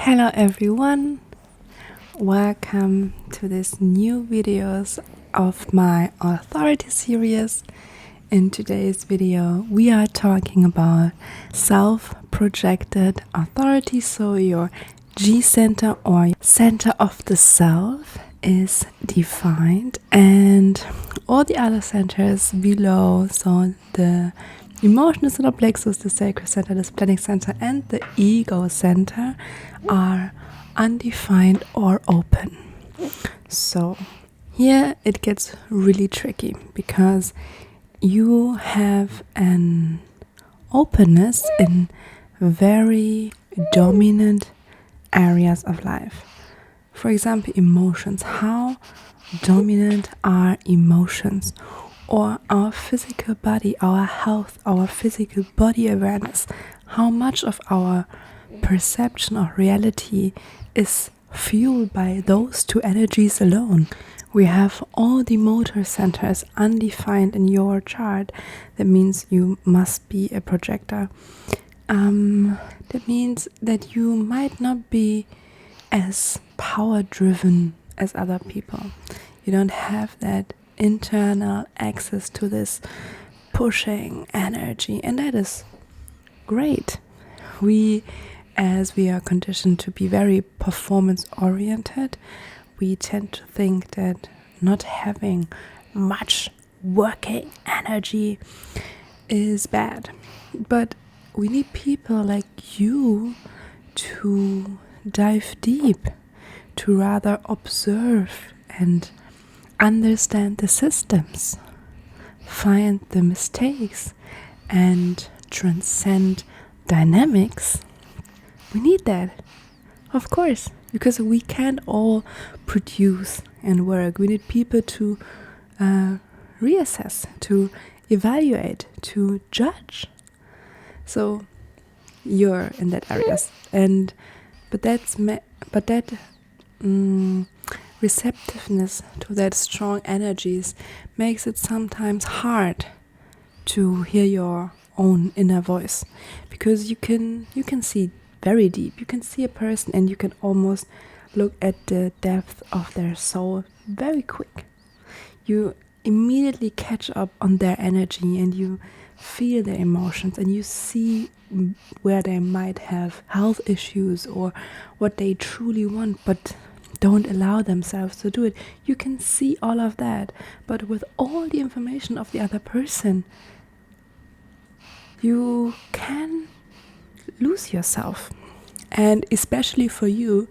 Hello everyone, welcome to this new videos of my authority series. In today's video we are talking about self-projected authority, so your G center or center of the self is defined and all the other centers below, so the emotional solar plexus, the sacral center, the splenic center and the ego center are undefined or open. So here it gets really tricky because you have an openness in very dominant areas of life. For example, emotions. How dominant are emotions? Or our physical body, our health, our physical body awareness. How much of our perception of reality is fueled by those two energies alone? We have all the motor centers undefined in your chart. That means you must be a projector. That means that you might not be as power driven as other people. You don't have that internal access to this pushing energy, and that is great. As we are conditioned to be very performance oriented, we tend to think that not having much working energy is bad. But we need people like you to dive deep, to rather observe and understand the systems, find the mistakes and transcend dynamics. We need that, of course, because we can't all produce and work. We need people to reassess, to evaluate, to judge. So you're in that areas, but that receptiveness to that strong energies makes it sometimes hard to hear your own inner voice, because you can see very deep. You can see a person and you can almost look at the depth of their soul very quick. You immediately catch up on their energy and you feel their emotions and you see where they might have health issues or what they truly want but don't allow themselves to do it. You can see all of that, but with all the information of the other person, you can lose yourself. And especially for you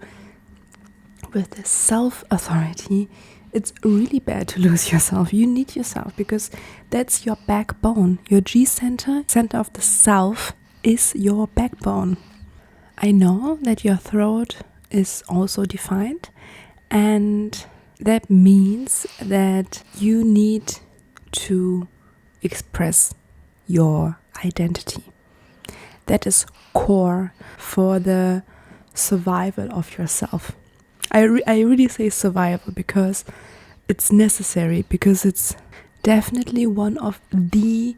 with the self-authority, it's really bad to lose yourself. You need yourself because that's your backbone. Your G center of the self, is your backbone. I know that your throat is also defined, and that means that you need to express your identity. That is core for the survival of yourself. I really say survival because it's necessary, because it's definitely one of the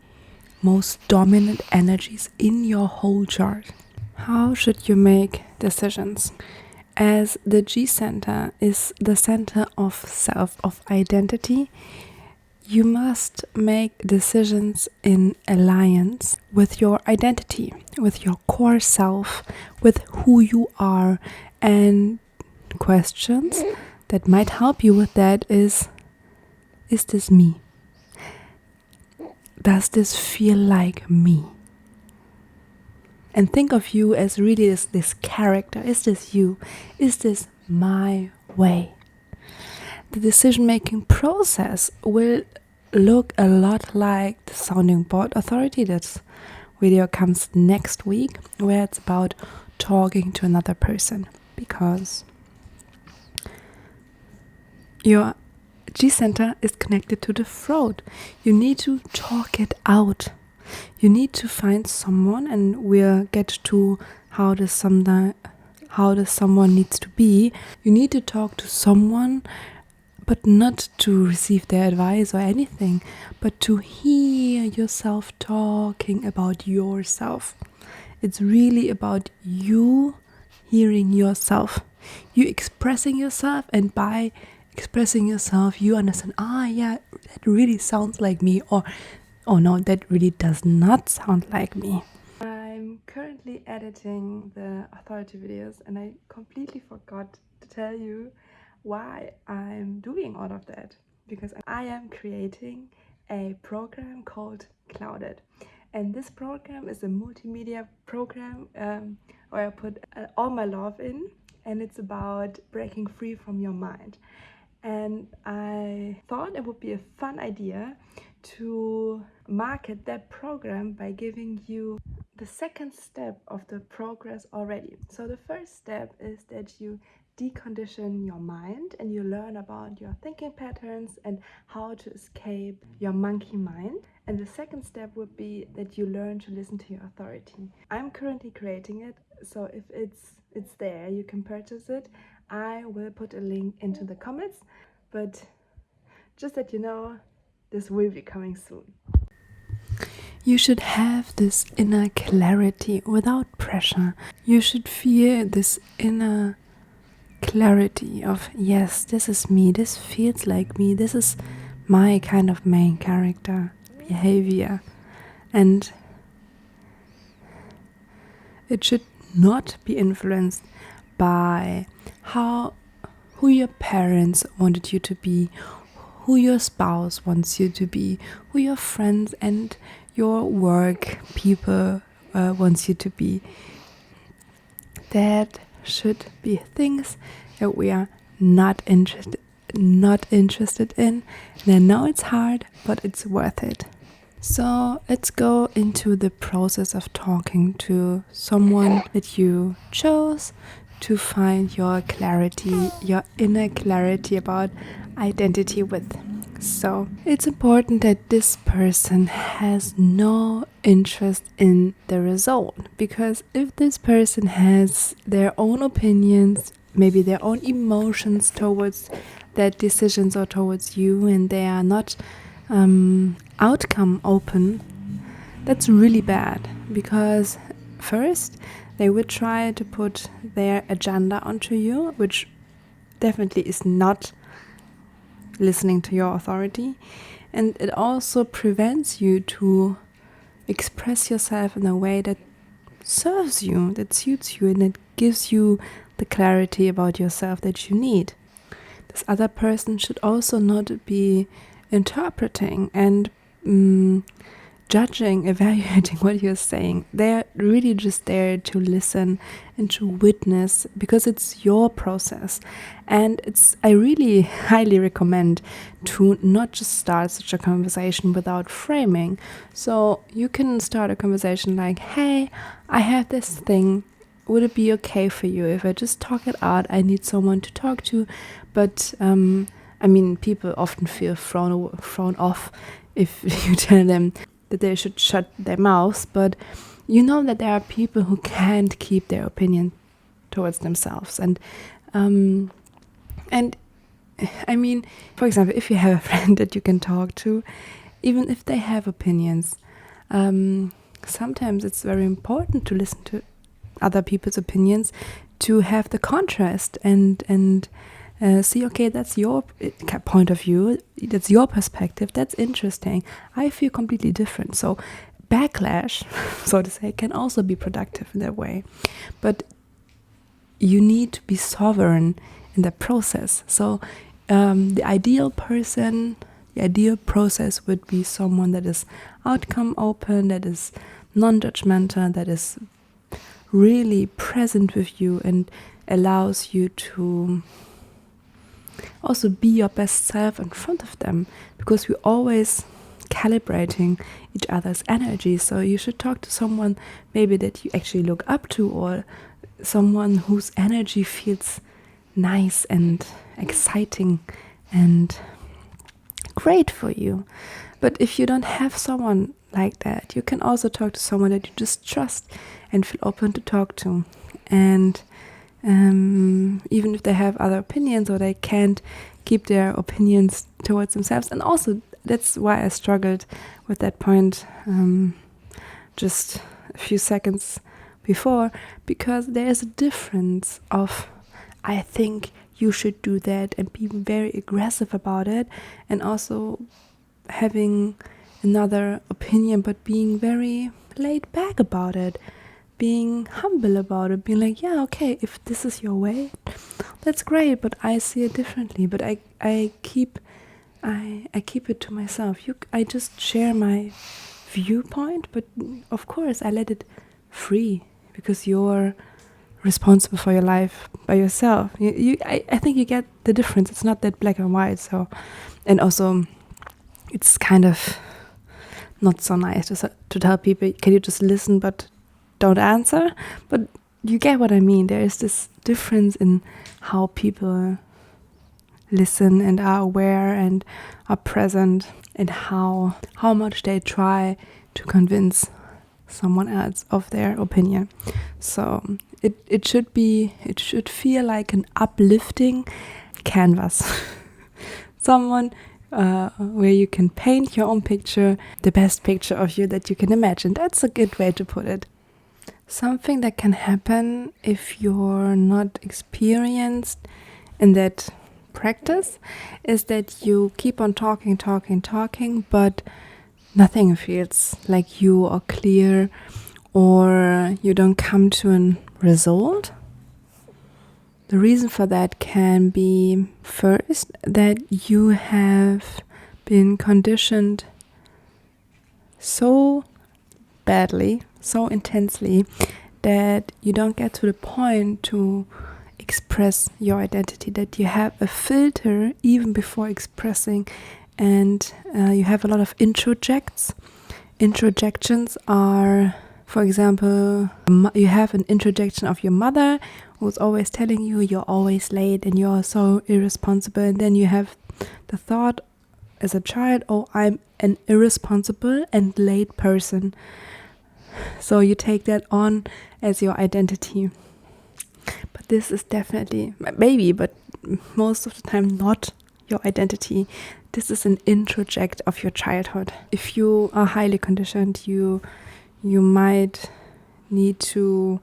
most dominant energies in your whole chart. How should you make decisions? As the G center is the center of self, of identity, you must make decisions in alliance with your identity, with your core self, with who you are. And questions that might help you with that is this me? Does this feel like me? And think of you as really this character. Is this you? Is this my way? The decision-making process will look a lot like the sounding board authority. That video comes next week, where it's about talking to another person, because your G center is connected to the throat. You need to talk it out. You need to find someone, and we'll get to how does someone needs to be. You need to talk to someone, but not to receive their advice or anything, but to hear yourself talking about yourself. It's really about you hearing yourself. You expressing yourself, and by expressing yourself, you understand, yeah, that really sounds like me, or oh no, that really does not sound like me. I'm currently editing the authority videos, and I completely forgot to tell you why I'm doing all of that, because I am creating a program called Clouded, and this program is a multimedia program where I put all my love in, and it's about breaking free from your mind. And I thought it would be a fun idea to market that program by giving you the second step of the progress already. So the first step is that you decondition your mind and you learn about your thinking patterns and how to escape your monkey mind. And the second step would be that you learn to listen to your authority. I'm currently creating it, so if it's there, you can purchase it. I will put a link into the comments, but just that you know, this will be coming soon. You should have this inner clarity without pressure. You should feel this inner clarity of, yes, this is me, this feels like me, this is my kind of main character behavior. And it should not be influenced by who your parents wanted you to be, who your spouse wants you to be, who your friends and your work people wants you to be. That should be things that we are not interested in. And I know it's hard, but it's worth it. So let's go into the process of talking to someone that you chose to find your clarity, your inner clarity about identity with. So it's important that this person has no interest in the result, because if this person has their own opinions, maybe their own emotions towards their decisions or towards you, and they are not outcome open, that's really bad, because first they would try to put their agenda onto you, which definitely is not listening to your authority, and it also prevents you to express yourself in a way that serves you, that suits you, and it gives you the clarity about yourself that you need. This other person should also not be interpreting and judging, evaluating what you're saying. They're really just there to listen and to witness, because it's your process. And I really highly recommend to not just start such a conversation without framing. So you can start a conversation like, hey, I have this thing. Would it be okay for you if I just talk it out? I need someone to talk to. But people often feel thrown off if you tell them that they should shut their mouths, but you know that there are people who can't keep their opinion towards themselves. And for example, if you have a friend that you can talk to, even if they have opinions, sometimes it's very important to listen to other people's opinions, to have the contrast and see, okay, that's your point of view, that's your perspective, that's interesting. I feel completely different. So backlash, so to say, can also be productive in that way. But you need to be sovereign in the process. So the ideal process would be someone that is outcome open, that is non-judgmental, that is really present with you and allows you to also be your best self in front of them, because we're always calibrating each other's energy. So you should talk to someone maybe that you actually look up to, or someone whose energy feels nice and exciting and great for you. But if you don't have someone like that, you can also talk to someone that you just trust and feel open to talk to. And even if they have other opinions or they can't keep their opinions towards themselves. And also that's why I struggled with that point just a few seconds before, because there is a difference of, I think you should do that, and be very aggressive about it, and also having another opinion but being very laid back about it, being humble about it, being like, yeah, okay, if this is your way, that's great, but I see it differently. But I keep it to myself. I just share my viewpoint, but of course I let it free, because you're responsible for your life by yourself. I think you get the difference. It's not that black and white. So, and also, it's kind of not so nice to tell people, can you just listen but don't answer? But you get what I mean. There is this difference in how people listen and are aware and are present, and how much they try to convince someone else of their opinion. So it should feel like an uplifting canvas. Someone where you can paint your own picture, the best picture of you that you can imagine. That's a good way to put it. Something that can happen if you're not experienced in that practice is that you keep on talking, but nothing feels like you are clear, or you don't come to a result. The reason for that can be, first, that you have been conditioned so badly, so intensely, that you don't get to the point to express your identity, that you have a filter even before expressing, and you have a lot of introjects. Introjections are, for example, you have an introjection of your mother who's always telling you you're always late and you're so irresponsible, and then you have the thought as a child, oh, I'm an irresponsible and late person. So you take that on as your identity. But this is definitely, maybe, but most of the time not your identity. This is an introject of your childhood. If you are highly conditioned, you might need to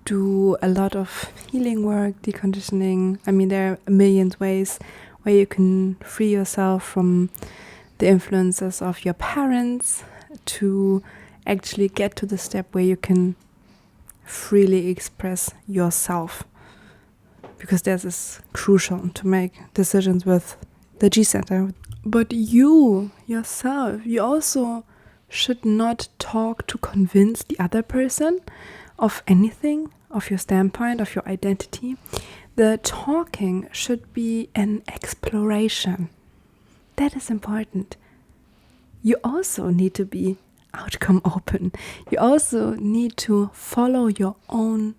do a lot of healing work, deconditioning. I mean, there are a million ways where you can free yourself from the influences of your parents to actually get to the step where you can freely express yourself, because this is crucial to make decisions with the G Center. But you yourself, you also should not talk to convince the other person of anything, of your standpoint, of your identity. The talking should be an exploration. That is important. You also need to be outcome open. You also need to follow your own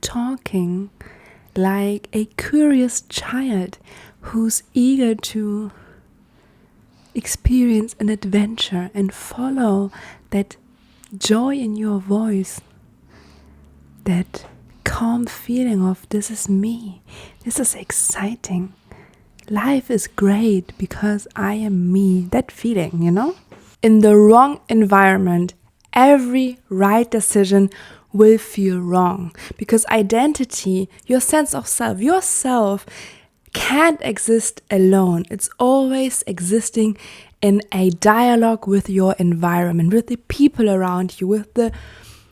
talking like a curious child who's eager to experience an adventure, and follow that joy in your voice, that calm feeling of, this is me, this is exciting, life is great because I am me, that feeling, you know? In the wrong environment, every right decision will feel wrong, because identity, your sense of self, yourself can't exist alone. It's always existing in a dialogue with your environment, with the people around you, with the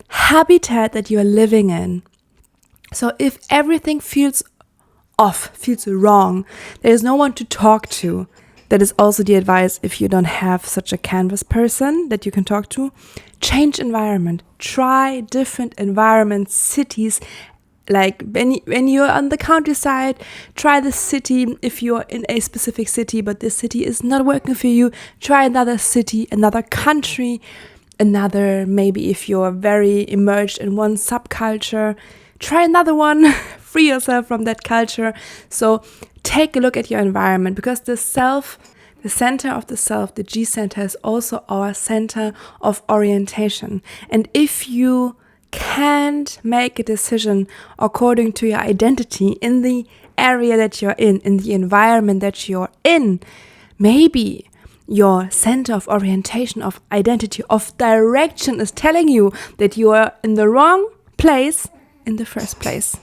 habitat that you are living in. So if everything feels off, feels wrong, there is no one to talk to. That is also the advice if you don't have such a canvas person that you can talk to. Change environment. Try different environments, cities. Like when you're on the countryside, try the city. If you're in a specific city, but this city is not working for you, try another city, another country, another, maybe if you're very immersed in one subculture, try another one, free yourself from that culture. So take a look at your environment, because the center of the self, the G center, is also our center of orientation. And if you can't make a decision according to your identity in the area that you're in the environment that you're in, maybe your center of orientation, of identity, of direction is telling you that you are in the wrong place in the first place.